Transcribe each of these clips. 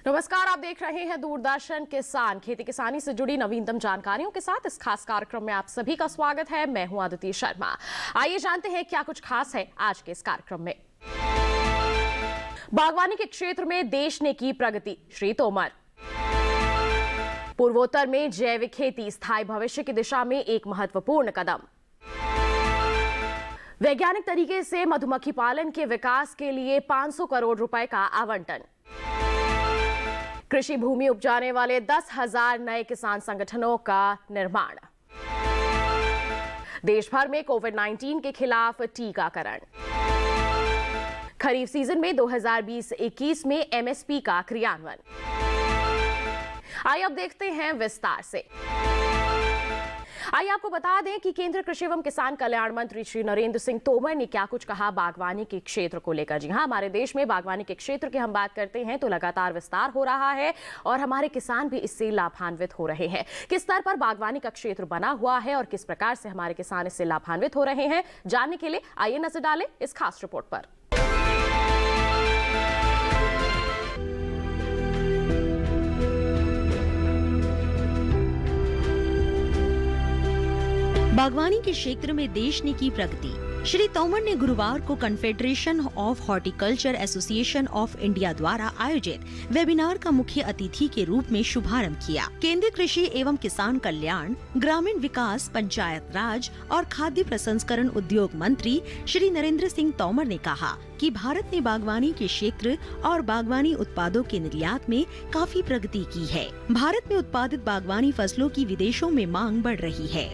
नमस्कार, आप देख रहे हैं दूरदर्शन किसान। खेती किसानी से जुड़ी नवीनतम जानकारियों के साथ इस खास कार्यक्रम में आप सभी का स्वागत है। मैं हूं आदित्य शर्मा। आइए जानते हैं क्या कुछ खास है आज के इस कार्यक्रम में। बागवानी के क्षेत्र में देश ने की प्रगति, श्री तोमर। पूर्वोत्तर में जैविक खेती स्थायी भविष्य की दिशा में एक महत्वपूर्ण कदम। वैज्ञानिक तरीके से मधुमक्खी पालन के विकास के लिए 500 करोड़ रुपए का आवंटन। कृषि भूमि उपजाने वाले 10,000 नए किसान संगठनों का निर्माण। देश भर में कोविड-19 के खिलाफ टीकाकरण। खरीफ सीजन में 2020-21 में एमएसपी का क्रियान्वयन। आइए अब देखते हैं विस्तार से। आइए आपको बता दें कि केंद्रीय कृषि एवं किसान कल्याण मंत्री श्री नरेंद्र सिंह तोमर ने क्या कुछ कहा बागवानी के क्षेत्र को लेकर। जी हां, हमारे देश में बागवानी के क्षेत्र की हम बात करते हैं तो लगातार विस्तार हो रहा है और हमारे किसान भी इससे लाभान्वित हो रहे हैं। किस स्तर पर बागवानी का क्षेत्र बना हुआ है और किस प्रकार से हमारे किसान इससे लाभान्वित हो रहे हैं, जानने के लिए आइए नजर डालें इस खास रिपोर्ट पर। बागवानी के क्षेत्र में देश ने की प्रगति। श्री तोमर ने गुरुवार को confederation of horticulture association of India द्वारा आयोजित वेबिनार का मुख्य अतिथि के रूप में शुभारंभ किया। केंद्रीय कृषि एवं किसान कल्याण, ग्रामीण विकास, पंचायत राज और खाद्य प्रसंस्करण उद्योग मंत्री श्री नरेंद्र सिंह तोमर ने कहा कि भारत ने बागवानी के क्षेत्र और बागवानी उत्पादों के निर्यात में काफी प्रगति की है। भारत में उत्पादित बागवानी फसलों की विदेशों में मांग बढ़ रही है।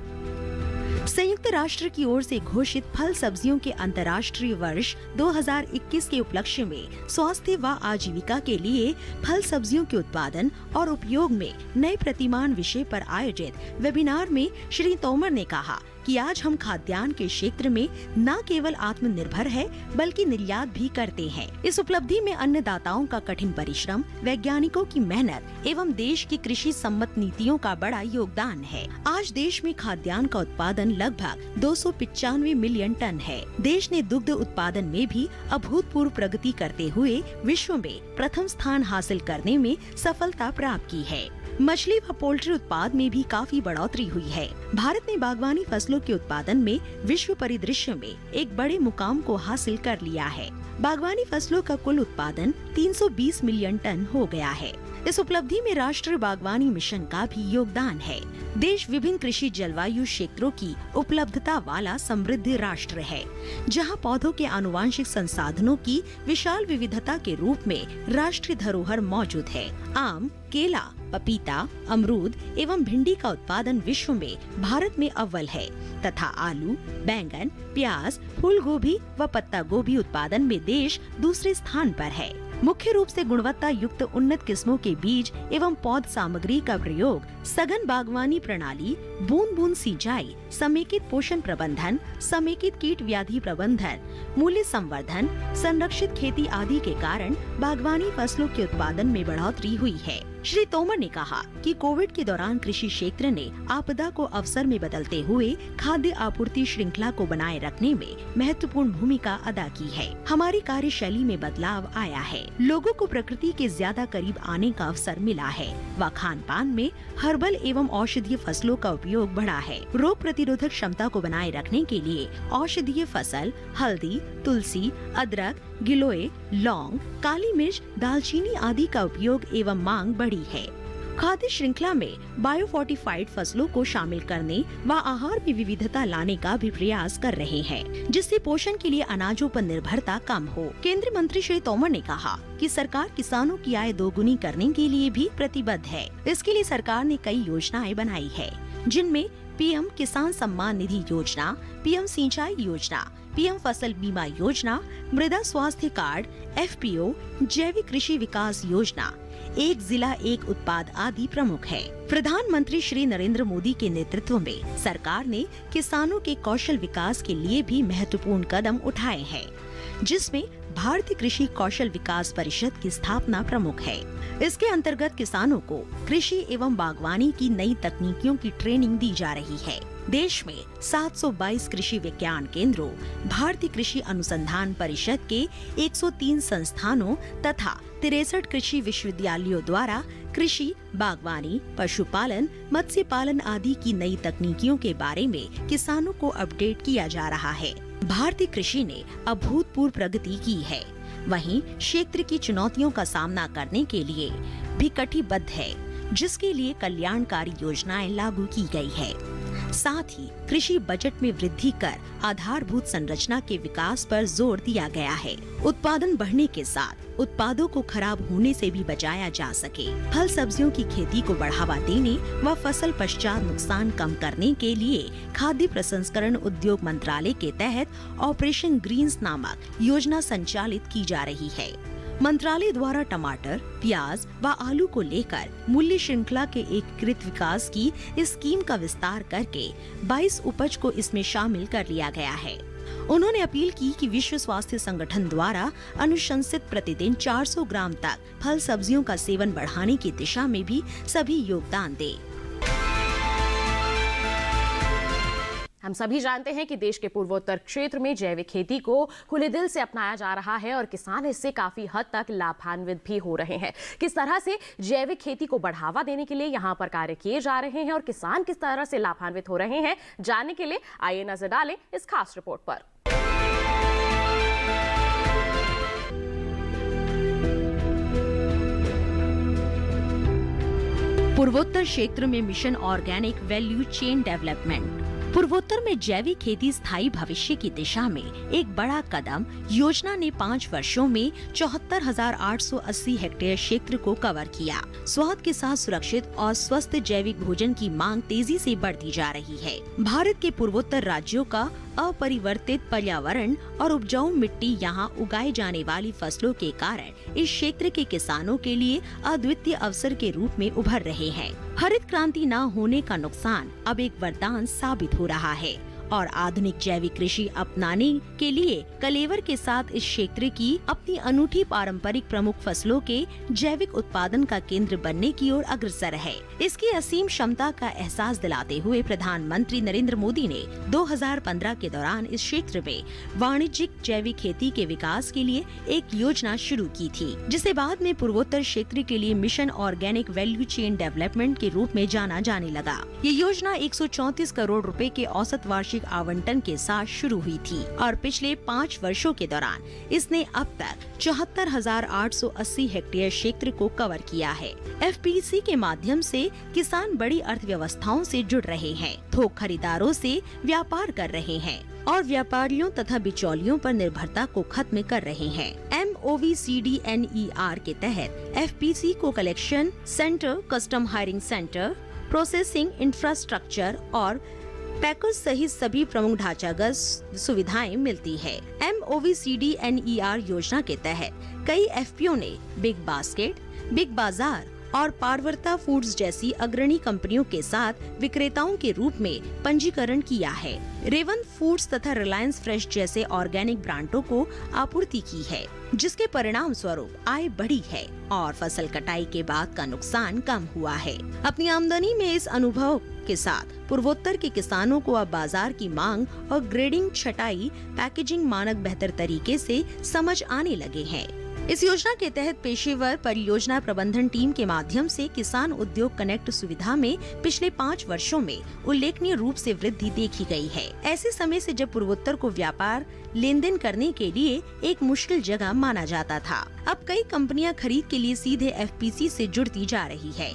संयुक्त राष्ट्र की ओर से घोषित फल सब्जियों के अंतर्राष्ट्रीय वर्ष 2021 के उपलक्ष्य में स्वास्थ्य व आजीविका के लिए फल सब्जियों के उत्पादन और उपयोग में नए प्रतिमान विषय पर आयोजित वेबिनार में श्री तोमर ने कहा कि आज हम खाद्यान्न के क्षेत्र में न केवल आत्मनिर्भर है बल्कि निर्यात भी करते हैं। इस उपलब्धि में अन्नदाताओं का कठिन परिश्रम, वैज्ञानिकों की मेहनत एवं देश की कृषि सम्मत नीतियों का बड़ा योगदान है। आज देश में खाद्यान्न का उत्पादन लगभग 295 मिलियन टन है। देश ने दुग्ध उत्पादन में भी अभूतपूर्व प्रगति करते हुए विश्व में प्रथम स्थान हासिल करने में सफलता प्राप्त की है। मछली व पोल्ट्री उत्पाद में भी काफी बढ़ोतरी हुई है। भारत ने बागवानी फसलों के उत्पादन में विश्व परिदृश्य में एक बड़े मुकाम को हासिल कर लिया है। बागवानी फसलों का कुल उत्पादन 320 मिलियन टन हो गया है। इस उपलब्धि में राष्ट्रीय बागवानी मिशन का भी योगदान है। देश विभिन्न कृषि जलवायु क्षेत्रों की उपलब्धता वाला समृद्ध राष्ट्र है, जहां पौधों के आनुवांशिक संसाधनों की विशाल विविधता के रूप में राष्ट्रीय धरोहर मौजूद है। आम, केला, पपीता, अमरूद एवं भिंडी का उत्पादन विश्व में भारत में अव्वल है तथा आलू, बैंगन, प्याज, फूल गोभी व पत्ता गोभी उत्पादन में देश दूसरे स्थान पर है। मुख्य रूप से गुणवत्ता युक्त उन्नत किस्मों के बीज एवं पौध सामग्री का प्रयोग, सघन बागवानी प्रणाली, बूंद बूंद सिंचाई, समेकित पोषण प्रबंधन, समेकित कीट व्याधि प्रबंधन, मूल्य संवर्धन, संरक्षित खेती आदि के कारण बागवानी फसलों के उत्पादन में बढ़ोतरी हुई है। श्री तोमर ने कहा कि कोविड के दौरान कृषि क्षेत्र ने आपदा को अवसर में बदलते हुए खाद्य आपूर्ति श्रृंखला को बनाए रखने में महत्वपूर्ण भूमिका अदा की है। हमारी कार्यशैली में बदलाव आया है, लोगों को प्रकृति के ज्यादा करीब आने का अवसर मिला है व खान पान में हर्बल एवं औषधीय फसलों का उपयोग बढ़ा है। रोग प्रतिरोधक क्षमता को बनाए रखने के लिए औषधीय फसल, हल्दी, तुलसी, अदरक, गिलोय, लौंग, काली मिर्च, दालचीनी आदि का उपयोग एवं मांग बढ़ी है। खाद्य श्रृंखला में बायोफोर्टिफाइड फसलों को शामिल करने व आहार में विविधता लाने का भी प्रयास कर रहे हैं, जिससे पोषण के लिए अनाजों पर निर्भरता कम हो। केंद्रीय मंत्री श्री तोमर ने कहा कि सरकार किसानों की आय दोगुनी करने के लिए भी प्रतिबद्ध है। इसके लिए सरकार ने कई योजनाएं बनाई है, जिनमें पीएम किसान सम्मान निधि योजना, पीएम सिंचाई योजना, पीएम फसल बीमा योजना, मृदा स्वास्थ्य कार्ड, एफपीओ, जैविक कृषि विकास योजना, एक जिला एक उत्पाद आदि प्रमुख है। प्रधानमंत्री श्री नरेंद्र मोदी के नेतृत्व में सरकार ने किसानों के कौशल विकास के लिए भी महत्वपूर्ण कदम उठाए हैं, जिसमें भारतीय कृषि कौशल विकास परिषद की स्थापना प्रमुख है। इसके अंतर्गत किसानों को कृषि एवं बागवानी की नई तकनीकियों की ट्रेनिंग दी जा रही है। देश में 722 कृषि विज्ञान केंद्रों, भारतीय कृषि अनुसंधान परिषद के 103 संस्थानों तथा 63 कृषि विश्वविद्यालयों द्वारा कृषि, बागवानी, पशुपालन, मत्स्य पालन आदि की नई तकनीकियों के बारे में किसानों को अपडेट किया जा रहा है। भारतीय कृषि ने अभूतपूर्व प्रगति की है, वहीं क्षेत्र की चुनौतियों का सामना करने के लिए भी कटिबद्ध है, जिसके लिए कल्याणकारी योजनाएं लागू की गई है। साथ ही कृषि बजट में वृद्धि कर आधारभूत संरचना के विकास पर जोर दिया गया है। उत्पादन बढ़ने के साथ उत्पादों को खराब होने से भी बचाया जा सके। फल सब्जियों की खेती को बढ़ावा देने व फसल पश्चात नुकसान कम करने के लिए खाद्य प्रसंस्करण उद्योग मंत्रालय के तहत ऑपरेशन ग्रीन्स नामक योजना संचालित की जा रही है। मंत्रालय द्वारा टमाटर, प्याज व आलू को लेकर मूल्य श्रृंखला के एकीकृत विकास की इस स्कीम का विस्तार करके 22 उपज को इसमें शामिल कर लिया गया है। उन्होंने अपील की कि विश्व स्वास्थ्य संगठन द्वारा अनुशंसित प्रतिदिन 400 ग्राम तक फल सब्जियों का सेवन बढ़ाने की दिशा में भी सभी योगदान दें। हम सभी जानते हैं कि देश के पूर्वोत्तर क्षेत्र में जैविक खेती को खुले दिल से अपनाया जा रहा है और किसान इससे काफी हद तक लाभान्वित भी हो रहे हैं। किस तरह से जैविक खेती को बढ़ावा देने के लिए यहाँ पर कार्य किए जा रहे हैं और किसान किस तरह से लाभान्वित हो रहे हैं, जानने के लिए आइए नजर डालें इस खास रिपोर्ट पर। पूर्वोत्तर क्षेत्र में mission organic value chain development. पूर्वोत्तर में जैविक खेती स्थायी भविष्य की दिशा में एक बड़ा कदम। योजना ने 5 वर्षों में 74,880 हेक्टेयर क्षेत्र को कवर किया। स्वाद के साथ सुरक्षित और स्वस्थ जैविक भोजन की मांग तेजी से बढ़ती जा रही है। भारत के पूर्वोत्तर राज्यों का अपरिवर्तित पर्यावरण और उपजाऊ मिट्टी यहाँ उगाई जाने वाली फसलों के कारण इस क्षेत्र के किसानों के लिए अद्वितीय अवसर के रूप में उभर रहे हैं। हरित क्रांति न होने का नुकसान अब एक वरदान साबित हो रहा है और आधुनिक जैविक कृषि अपनाने के लिए कलेवर के साथ इस क्षेत्र की अपनी अनूठी पारंपरिक प्रमुख फसलों के जैविक उत्पादन का केंद्र बनने की ओर अग्रसर है। इसकी असीम क्षमता का एहसास दिलाते हुए प्रधानमंत्री नरेंद्र मोदी ने 2015 के दौरान इस क्षेत्र में वाणिज्यिक जैविक खेती के विकास के लिए एक योजना शुरू की थी, जिसे बाद में पूर्वोत्तर क्षेत्र के लिए mission organic value chain development के रूप में जाना जाने लगा। ये योजना 134 करोड़ रुपए के औसत वार्षिक आवंटन के साथ शुरू हुई थी और पिछले 5 वर्षों के दौरान इसने अब तक 74,880 हेक्टेयर क्षेत्र को कवर किया है। एफपीसी के माध्यम से किसान बड़ी अर्थव्यवस्थाओं से जुड़ रहे हैं, थोक खरीदारों से व्यापार कर रहे हैं और व्यापारियों तथा बिचौलियों पर निर्भरता को खत्म कर रहे हैं। MOVCDNER के तहत एफपीसी को collection centre, custom hiring centre, processing infrastructure और पैकर्स सहित सभी प्रमुख ढांचागत सुविधाएं मिलती है। MOVCDNER योजना के तहत कई एफपीओ ने बिग बास्केट, बिग बाजार और पारवर्ता फूड्स जैसी अग्रणी कंपनियों के साथ विक्रेताओं के रूप में पंजीकरण किया है। रेवन फूड्स तथा रिलायंस फ्रेश जैसे ऑर्गेनिक ब्रांडों को आपूर्ति की है, जिसके परिणाम स्वरूप आय बढ़ी है और फसल कटाई के बाद का नुकसान कम हुआ है। अपनी आमदनी में इस अनुभव के साथ पूर्वोत्तर के किसानों को अब बाजार की मांग और ग्रेडिंग, छटाई, पैकेजिंग मानक बेहतर तरीके से समझ आने लगे हैं। इस योजना के तहत पेशेवर परियोजना प्रबंधन टीम के माध्यम से किसान उद्योग कनेक्ट सुविधा में पिछले 5 वर्षों में उल्लेखनीय रूप से वृद्धि देखी गई है। ऐसे समय से जब पूर्वोत्तर को व्यापार लेन देन करने के लिए एक मुश्किल जगह माना जाता था, अब कई कंपनियां खरीद के लिए सीधे एफपीसी से जुड़ती जा रही है।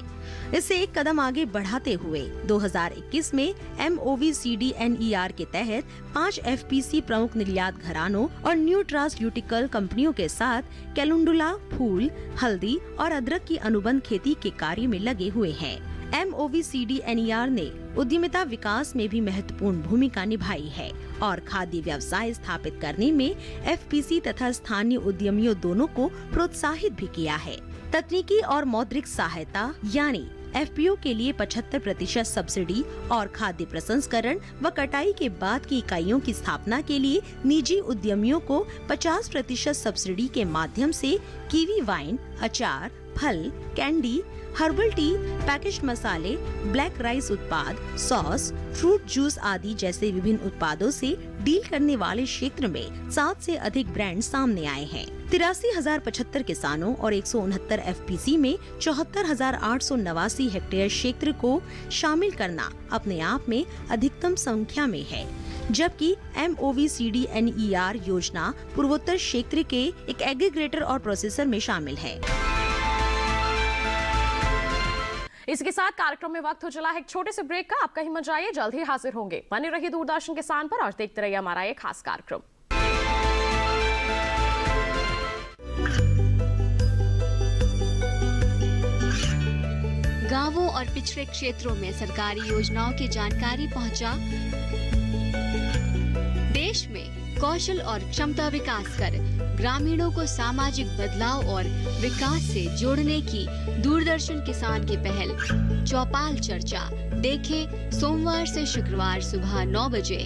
इससे एक कदम आगे बढ़ाते हुए 2021 में MOVCDNER के तहत 5 एफपीसी प्रमुख निर्यात घरानों और न्यूट्रास्यूटिकल कंपनियों के साथ कैलुंडुला, फूल, हल्दी और अदरक की अनुबंध खेती के कार्य में लगे हुए हैं। MOVCDNER ने उद्यमिता विकास में भी महत्वपूर्ण भूमिका निभाई है और खाद्य व्यवसाय स्थापित करने में एफपीसी तथा स्थानीय उद्यमियों दोनों को प्रोत्साहित भी किया है। तकनीकी और मौद्रिक सहायता यानी एफपीओ के लिए 75% सब्सिडी और खाद्य प्रसंस्करण व कटाई के बाद की इकाइयों की स्थापना के लिए निजी उद्यमियों को 50% सब्सिडी के माध्यम से कीवी वाइन, अचार, फल, कैंडी, हर्बल टी, पैकेज्ड मसाले, ब्लैक राइस उत्पाद, सॉस, फ्रूट जूस आदि जैसे विभिन्न उत्पादों से डील करने वाले क्षेत्र में 7 से अधिक ब्रांड सामने आए हैं। 83,075 किसानों और 169 FPC में 74,889 हेक्टेयर क्षेत्र को शामिल करना अपने आप में अधिकतम संख्या में है, जबकि MOVCDNER योजना पूर्वोत्तर क्षेत्र के एक एग्रीगेटर और प्रोसेसर में शामिल है। इसके साथ कार्यक्रम में वक्त हो चला है एक छोटे से ब्रेक का। आपका हिम्मत जाइए, जल्द ही हाजिर होंगे। बने रहिए दूरदर्शन किसान पर और देखते रहिए हमारा ये खास कार्यक्रम। गांवों और पिछड़े क्षेत्रों में सरकारी योजनाओं की जानकारी पहुंचा। देश में कौशल और क्षमता विकास कर ग्रामीणों को सामाजिक बदलाव और विकास से जोड़ने की दूरदर्शन किसान की पहल चौपाल चर्चा देखें सोमवार से शुक्रवार सुबह 9 बजे।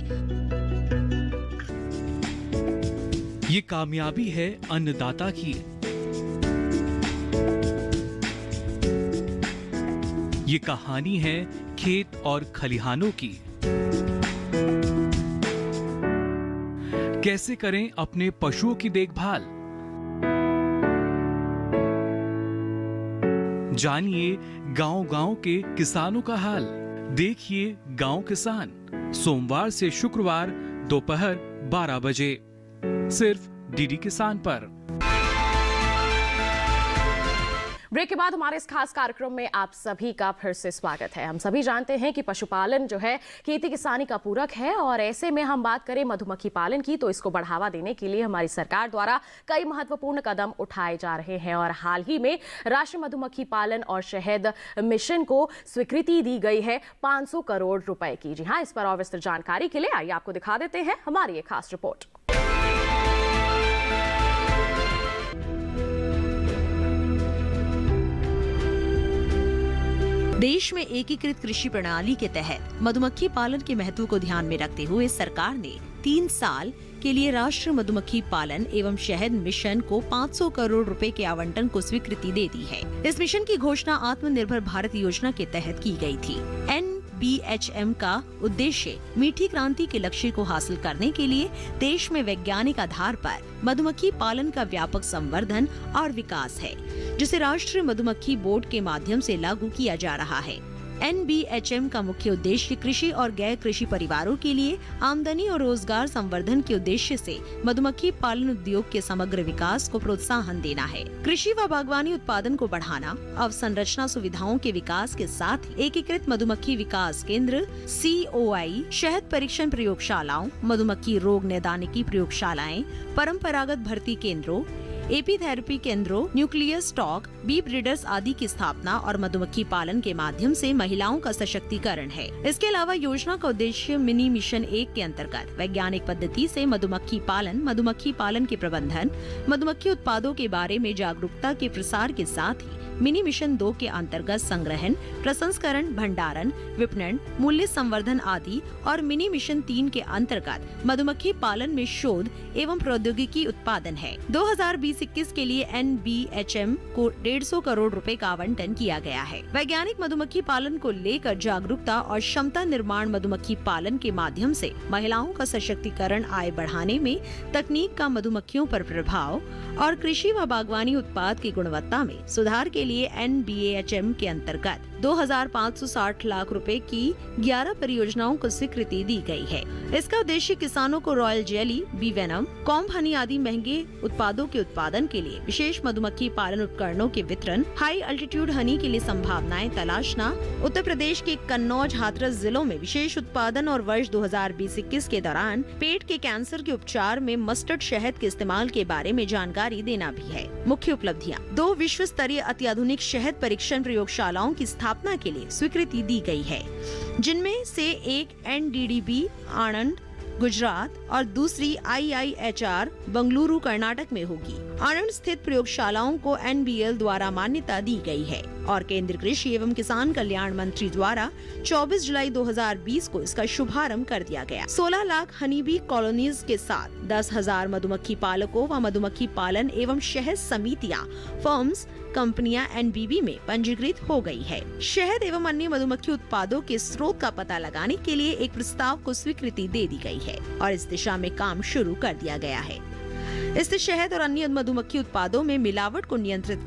ये कामयाबी है अन्नदाता की, ये कहानी है खेत और खलिहानों की। कैसे करें अपने पशुओं की देखभाल, जानिए गांव-गांव के किसानों का हाल। देखिए गांव किसान सोमवार से शुक्रवार दोपहर 12 बजे सिर्फ डीडी किसान पर। ब्रेक के बाद हमारे इस खास कार्यक्रम में आप सभी का फिर से स्वागत है। हम सभी जानते हैं कि पशुपालन जो है खेती किसानी का पूरक है, और ऐसे में हम बात करें मधुमक्खी पालन की तो इसको बढ़ावा देने के लिए हमारी सरकार द्वारा कई महत्वपूर्ण कदम उठाए जा रहे हैं। और हाल ही में राष्ट्रीय मधुमक्खी पालन और शहद मिशन को स्वीकृति दी गई है 500 करोड़ रुपए की। जी हाँ, इस पर और विस्तृत जानकारी के लिए आइए आपको दिखा देते हैं हमारी ये खास रिपोर्ट। देश में एकीकृत कृषि प्रणाली के तहत मधुमक्खी पालन के महत्व को ध्यान में रखते हुए सरकार ने 3 साल के लिए राष्ट्रीय मधुमक्खी पालन एवं शहद मिशन को 500 करोड़ रुपए के आवंटन को स्वीकृति दे दी है। इस मिशन की घोषणा आत्मनिर्भर भारत योजना के तहत की गई थी। NBHM का उद्देश्य मीठी क्रांति के लक्ष्य को हासिल करने के लिए देश में वैज्ञानिक आधार पर मधुमक्खी पालन का व्यापक संवर्धन और विकास है, जिसे राष्ट्रीय मधुमक्खी बोर्ड के माध्यम से लागू किया जा रहा है। NBHM का मुख्य उद्देश्य कृषि और गैर कृषि परिवारों के लिए आमदनी और रोजगार संवर्धन के उद्देश्य से मधुमक्खी पालन उद्योग के समग्र विकास को प्रोत्साहन देना है। कृषि व बागवानी उत्पादन को बढ़ाना, अवसंरचना सुविधाओं के विकास के साथ ही एकीकृत मधुमक्खी विकास केंद्र COI, शहद परीक्षण प्रयोगशालाओं, मधुमक्खी रोग निदानिकी प्रयोगशालाएं, परंपरागत भर्ती केंद्रों, एपीथेरेपी केंद्रों, न्यूक्लियर स्टॉक, बी ब्रीडर्स आदि की स्थापना और मधुमक्खी पालन के माध्यम से महिलाओं का सशक्तिकरण है। इसके अलावा योजना का उद्देश्य मिनी मिशन 1 के अंतर्गत वैज्ञानिक पद्धति से मधुमक्खी पालन के प्रबंधन, मधुमक्खी उत्पादों के बारे में जागरूकता के प्रसार के साथ ही मिनी मिशन 2 के अंतर्गत संग्रहण, प्रसंस्करण, भंडारण, विपणन, मूल्य संवर्धन आदि, और मिनी मिशन 3 के अंतर्गत मधुमक्खी पालन में शोध एवं प्रौद्योगिकी उत्पादन है। 2020-21 के लिए NBHM को 150 करोड़ रुपए का आवंटन किया गया है। वैज्ञानिक मधुमक्खी पालन को लेकर जागरूकता और क्षमता निर्माण मधुमक्खी पालन के माध्यम से महिलाओं का सशक्तिकरण, आय बढ़ाने में तकनीक का मधुमक्खियों पर प्रभाव और कृषि व बागवानी उत्पाद की गुणवत्ता में सुधार के लिए NBHM के अंतर्गत 2,560 लाख रुपए की 11 परियोजनाओं को स्वीकृति दी गई है। इसका उद्देश्य किसानों को royal jelly, bee venom, comb honey आदि महंगे उत्पादों के उत्पादन के लिए विशेष मधुमक्खी पालन उपकरणों के वितरण, हाई अल्टीट्यूड हनी के लिए संभावनाएं तलाशना, उत्तर प्रदेश के कन्नौज, हाथरस जिलों में विशेष उत्पादन और वर्ष 2020-21 के दौरान पेट के कैंसर के उपचार में मस्टर्ड शहद के इस्तेमाल के बारे में जानकारी देना भी है। मुख्य उपलब्धियां: 2 विश्व स्तरीय अत्याधुनिक शहद परीक्षण प्रयोगशालाओं की स्थापना के लिए स्वीकृति दी गई है, जिनमें से एक NDDB आनंद गुजरात और दूसरी IIHR बेंगलुरु कर्नाटक में होगी। आनंद स्थित प्रयोगशालाओं को NBL द्वारा मान्यता दी गई है और केंद्रीय कृषि एवं किसान कल्याण मंत्री द्वारा 24 जुलाई 2020 को इसका शुभारंभ कर दिया गया। 16 लाख हनीबी कॉलोनीज के साथ 10,000 मधुमक्खी पालकों व मधुमक्खी पालन एवं शहद समितियां, फर्म्स, कंपनियां NBB में पंजीकृत हो गई है। शहद एवं अन्य मधुमक्खी उत्पादों के स्रोत का पता लगाने के लिए एक प्रस्ताव को स्वीकृति दे दी गई है और इस दिशा में काम शुरू कर दिया गया है। इससे शहद और अन्य मधुमक्खी उत्पादों में मिलावट को नियंत्रित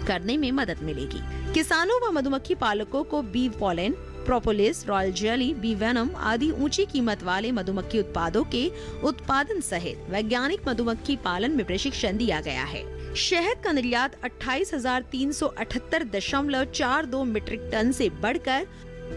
करने में मदद मिलेगी। किसानों व मधुमक्खी पालकों को bee pollen, propolis, royal jelly, bee venom आदि ऊंची कीमत वाले मधुमक्खी उत्पादों के उत्पादन सहित वैज्ञानिक मधुमक्खी पालन में प्रशिक्षण दिया गया है। शहद का निर्यात 28,378.42 मीट्रिक टन से बढ़कर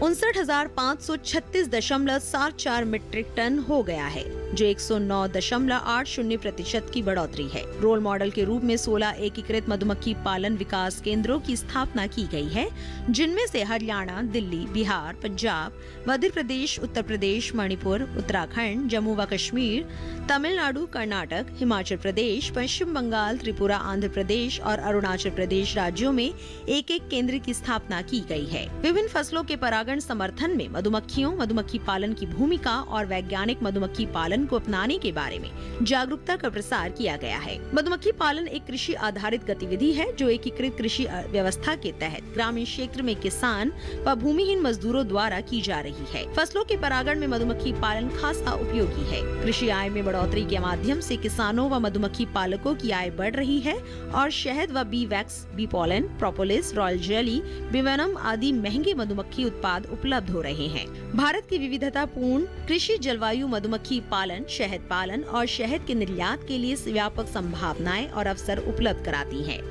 59,536.74 मीट्रिक टन हो गया है, जो 109.80% की बढ़ोतरी है। रोल मॉडल के रूप में 16 एकीकृत मधुमक्खी पालन विकास केंद्रों की स्थापना की गई है, जिनमें से हरियाणा, दिल्ली, बिहार, पंजाब, मध्य प्रदेश, उत्तर प्रदेश, मणिपुर, उत्तराखंड, जम्मू व कश्मीर, तमिलनाडु, कर्नाटक, हिमाचल प्रदेश, पश्चिम बंगाल, त्रिपुरा, आंध्र प्रदेश और अरुणाचल प्रदेश राज्यों में एक-एक केंद्र की स्थापना की गई है। विभिन्न फसलों के परागण समर्थन में मधुमक्खियों, मधुमक्खी पालन की भूमिका और वैज्ञानिक मधुमक्खी पालन को अपनाने के बारे में जागरूकता का प्रसार किया गया है। मधुमक्खी पालन एक कृषि आधारित गतिविधि है जो एकीकृत कृषि व्यवस्था के तहत ग्रामीण क्षेत्र में किसान व भूमिहीन मजदूरों द्वारा की जा रही है। फसलों के परागण में मधुमक्खी पालन खासा उपयोगी है। कृषि आय में बढ़ोतरी के माध्यम से किसानों व मधुमक्खी पालकों की आय बढ़ रही है और शहद व bee wax, bee pollen, propolis, royal jelly, bee venom आदि महंगे मधुमक्खी उत्पाद उपलब्ध हो रहे हैं। भारत की विविधतापूर्ण कृषि जलवायु मधुमक्खी पालन, शहद पालन और शहद के निर्यात के लिए व्यापक संभावनाएं और अवसर उपलब्ध कराती है।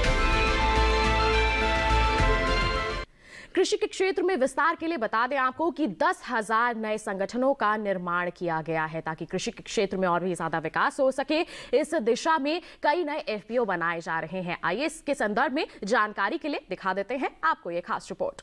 कृषि के क्षेत्र में विस्तार के लिए बता दें आपको कि 10,000 नए संगठनों का निर्माण किया गया है ताकि कृषि के क्षेत्र में और भी ज्यादा विकास हो सके। इस दिशा में कई नए एफपीओ बनाए जा रहे हैं। आइए इसके संदर्भ में जानकारी के लिए दिखा देते हैं आपको ये खास रिपोर्ट।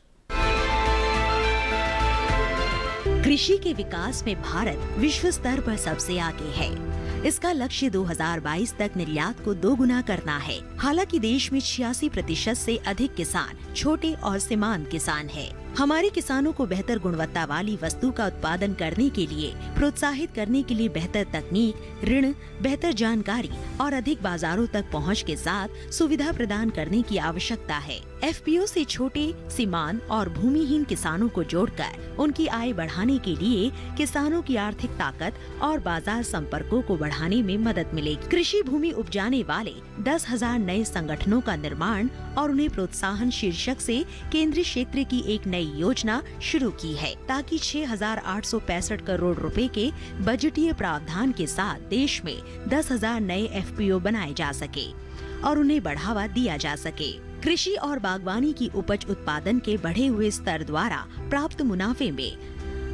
कृषि के विकास में भारत विश्व स्तर पर सबसे आगे है। इसका लक्ष्य 2022 तक निर्यात को 2 गुना करना है। हालांकि देश में 86% से अधिक किसान छोटे और सीमांत किसान हैं। हमारे किसानों को बेहतर गुणवत्ता वाली वस्तु का उत्पादन करने के लिए प्रोत्साहित करने के लिए बेहतर तकनीक, ऋण, बेहतर जानकारी और अधिक बाजारों तक पहुंच के साथ सुविधा प्रदान करने की आवश्यकता है। एफपीओ से छोटे, सीमांत और भूमिहीन किसानों को जोड़कर उनकी आय बढ़ाने के लिए किसानों की आर्थिक ताकत और बाजार संपर्कों को बढ़ाने में मदद मिलेगी। कृषि भूमि उपजाने वाले 10,000 नए संगठनों का निर्माण और उन्हें प्रोत्साहन शीर्षक से केंद्रीय क्षेत्र की एक नई योजना शुरू की है ताकि 6,865 करोड़ रुपए के बजटीय प्रावधान के साथ देश में 10,000 नए एफपीओ बनाए जा सके और उन्हें बढ़ावा दिया जा सके। कृषि और बागवानी की उपज उत्पादन के बढ़े हुए स्तर द्वारा प्राप्त मुनाफे में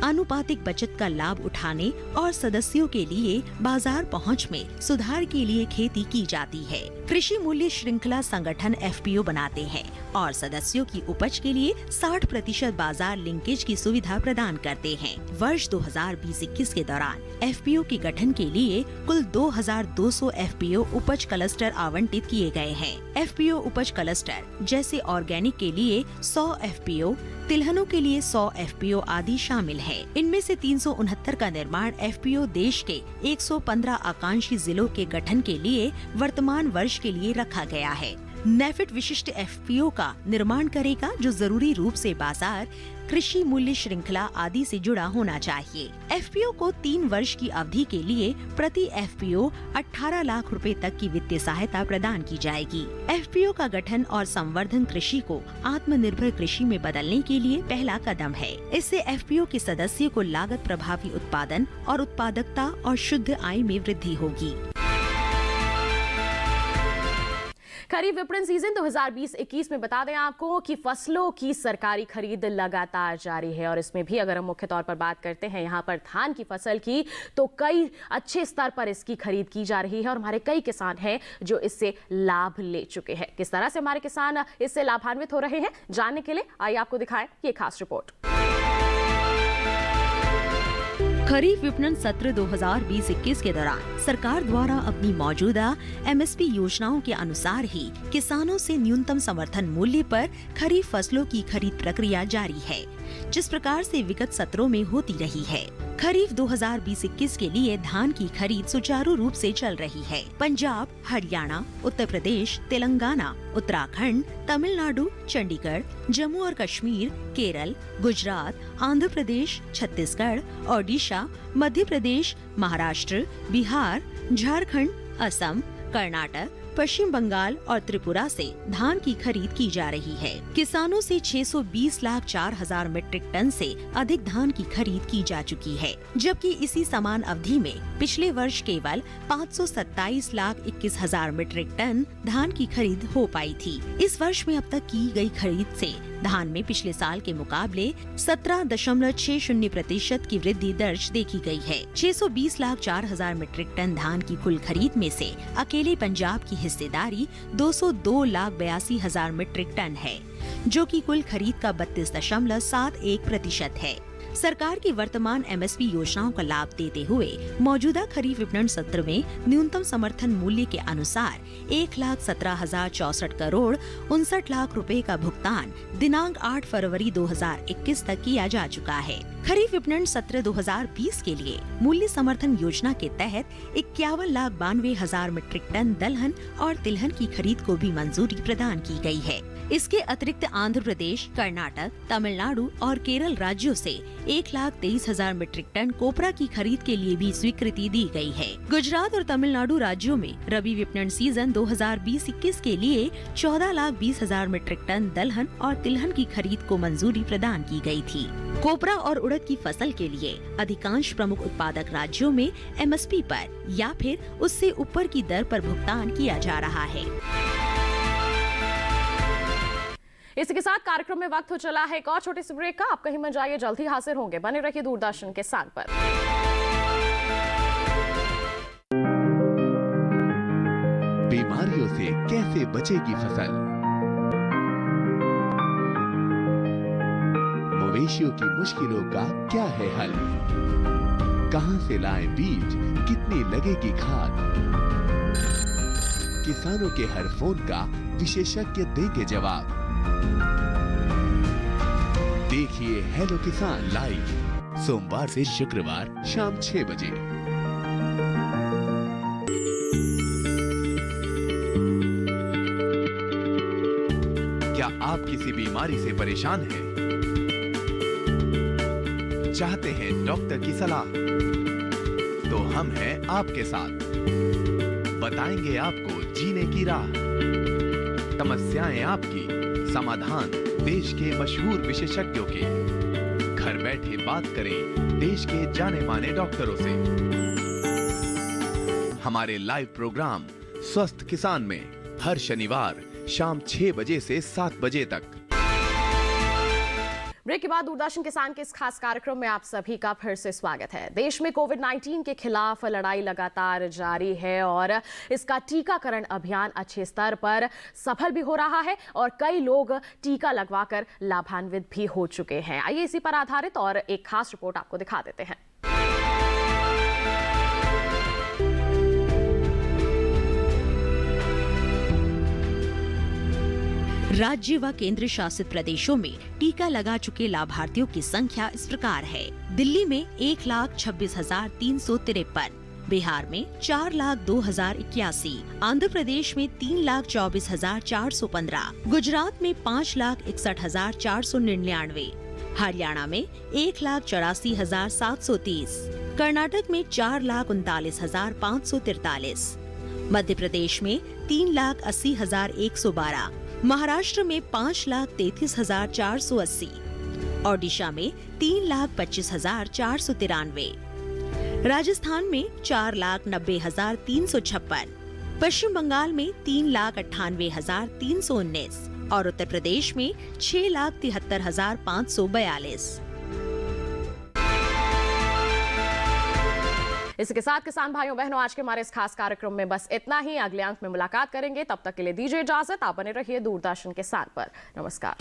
आनुपातिक बचत का लाभ उठाने और सदस्यों के लिए बाजार पहुंच में सुधार के लिए खेती की जाती है। कृषि मूल्य श्रृंखला संगठन एफपीओ बनाते हैं और सदस्यों की उपज के लिए 60% बाजार लिंकेज की सुविधा प्रदान करते हैं। वर्ष 2020-21 के दौरान एफपीओ के गठन के लिए कुल 2,200 एफपीओ उपज क्लस्टर आवंटित किए गए हैं। एफपीओ उपज क्लस्टर जैसे ऑर्गेनिक के लिए 100 एफपीओ, तिलहनों के लिए 100 एफपीओ आदि शामिल है। इनमें से 369 का निर्माण एफपीओ देश के 115 आकांक्षी जिलों के गठन के लिए वर्तमान वर्ष के लिए रखा गया है। नेफेड विशिष्ट एफपीओ का निर्माण करेगा जो जरूरी रूप से बाजार, कृषि मूल्य श्रृंखला आदि से जुड़ा होना चाहिए। एफपीओ को 3 वर्ष की अवधि के लिए प्रति एफपीओ 18 लाख रुपए तक की वित्तीय सहायता प्रदान की जाएगी। एफपीओ का गठन और संवर्धन कृषि को आत्मनिर्भर कृषि में बदलने के लिए पहला कदम है। इससे एफपीओ के सदस्यों को लागत प्रभावी उत्पादन और उत्पादकता और शुद्ध आय में वृद्धि होगी। खरीफ विपणन सीजन 2020-21 में बता दें आपको कि फसलों की सरकारी खरीद लगातार जारी है और इसमें भी अगर हम मुख्य तौर पर बात करते हैं यहाँ पर धान की फसल की, तो कई अच्छे स्तर पर इसकी खरीद की जा रही है और हमारे कई किसान हैं जो इससे लाभ ले चुके हैं। किस तरह से हमारे किसान इससे लाभान्वित हो रहे हैं, जानने के लिए आइए आपको दिखाएं ये खास रिपोर्ट। खरीफ विपणन सत्र 2020-21 के दौरान सरकार द्वारा अपनी मौजूदा एमएसपी योजनाओं के अनुसार ही किसानों से न्यूनतम समर्थन मूल्य पर खरीफ फसलों की खरीद प्रक्रिया जारी है, जिस प्रकार से विगत सत्रों में होती रही है। खरीफ 2020-21 के लिए धान की खरीद सुचारू रूप से चल रही है। पंजाब, हरियाणा, उत्तर प्रदेश, तेलंगाना, उत्तराखंड, तमिलनाडु, चंडीगढ़, जम्मू और कश्मीर, केरल, गुजरात, आंध्र प्रदेश, छत्तीसगढ़, ओडिशा, मध्य प्रदेश, महाराष्ट्र, बिहार, झारखंड, असम, कर्नाटक, पश्चिम बंगाल और त्रिपुरा से धान की खरीद की जा रही है। किसानों से 620,04,000 मीट्रिक टन से अधिक धान की खरीद की जा चुकी है, जबकि इसी समान अवधि में पिछले वर्ष केवल 527,21,000 मीट्रिक टन धान की खरीद हो पाई थी। इस वर्ष में अब तक की गई खरीद से धान में पिछले साल के मुकाबले 17.60% की वृद्धि दर्ज देखी गई है। 620,04,000 मीट्रिक टन धान की कुल खरीद में से अकेले पंजाब की हिस्सेदारी 202,82,000 मीट्रिक टन है, जो कि कुल खरीद का 32.71% है। सरकार की वर्तमान एमएसपी योजनाओं का लाभ देते हुए मौजूदा खरीफ विपणन सत्र में न्यूनतम समर्थन मूल्य के अनुसार 1,17,064 करोड़ 59 लाख रुपए का भुगतान दिनांक 8 फरवरी 2021 तक किया जा चुका है। खरीफ विपणन सत्र 2020 के लिए मूल्य समर्थन योजना के तहत 51,92,000 मीट्रिक टन दलहन और तिलहन की खरीद को भी मंजूरी प्रदान की गई है। इसके अतिरिक्त आंध्र प्रदेश, कर्नाटक, तमिलनाडु और केरल राज्यों से 1,23,000 मीट्रिक टन कोपरा की खरीद के लिए भी स्वीकृति दी गई है। गुजरात और तमिलनाडु राज्यों में रबी विपणन सीजन 2020-21 के लिए 14,20,000 मीट्रिक टन दलहन और तिलहन की खरीद को मंजूरी प्रदान की गई थी। कोपरा और उड़द की फसल के लिए अधिकांश प्रमुख उत्पादक राज्यों में एमएसपी पर या फिर उससे ऊपर की दर पर भुगतान किया जा रहा है। इसी के साथ कार्यक्रम में वक्त हो चला है एक और छोटी सी ब्रेक का। आप कहीं मत जाइए, जल्द ही हाजिर होंगे। बने रहिए दूरदर्शन किसान पर। बीमारियों से कैसे बचेगी फसल? मवेशियों की मुश्किलों का क्या है हल? कहां से लाएं बीज, कितनी लगेगी खाद? किसानों के हर फोन का विशेषज्ञ देंगे जवाब। देखिए हेलो किसान लाइव सोमवार से शुक्रवार शाम 6 बजे। क्या आप किसी बीमारी से परेशान हैं? चाहते हैं डॉक्टर की सलाह? तो हम हैं आपके साथ, बताएंगे आपको जीने की राह। समस्याएं आपकी, समाधान देश के मशहूर विशेषज्ञों के। घर बैठे बात करें देश के जाने माने डॉक्टरों से। हमारे लाइव प्रोग्राम स्वस्थ किसान में हर शनिवार शाम 6 बजे से 7 बजे तक। ब्रेक के बाद दूरदर्शन किसान के इस खास कार्यक्रम में आप सभी का फिर से स्वागत है। देश में कोविड-19 के खिलाफ लड़ाई लगातार जारी है और इसका टीकाकरण अभियान अच्छे स्तर पर सफल भी हो रहा है और कई लोग टीका लगवाकर लाभान्वित भी हो चुके हैं। आइए इसी पर आधारित और एक खास रिपोर्ट आपको दिखा देते हैं। राज्य व केंद्र शासित प्रदेशों में टीका लगा चुके लाभार्थियों की संख्या इस प्रकार है। दिल्ली में 1,26,353, बिहार में 4,02,081, आंध्र प्रदेश में 3,24,415, गुजरात में 5,61,499, हरियाणा में 1,84,730, कर्नाटक में 4,39,543, मध्य प्रदेश में 3,80,112, महाराष्ट्र में 5,33,480, ओडिशा में 3,25,493, राजस्थान में 4,90,356, पश्चिम बंगाल में 3,98,319 और उत्तर प्रदेश में 6,73,542। इसके साथ किसान भाइयों बहनों, आज के हमारे इस खास कार्यक्रम में बस इतना ही। अगले अंक में मुलाकात करेंगे, तब तक के लिए दीजिए इजाजत। आप बने रहिए दूरदर्शन किसान पर। नमस्कार।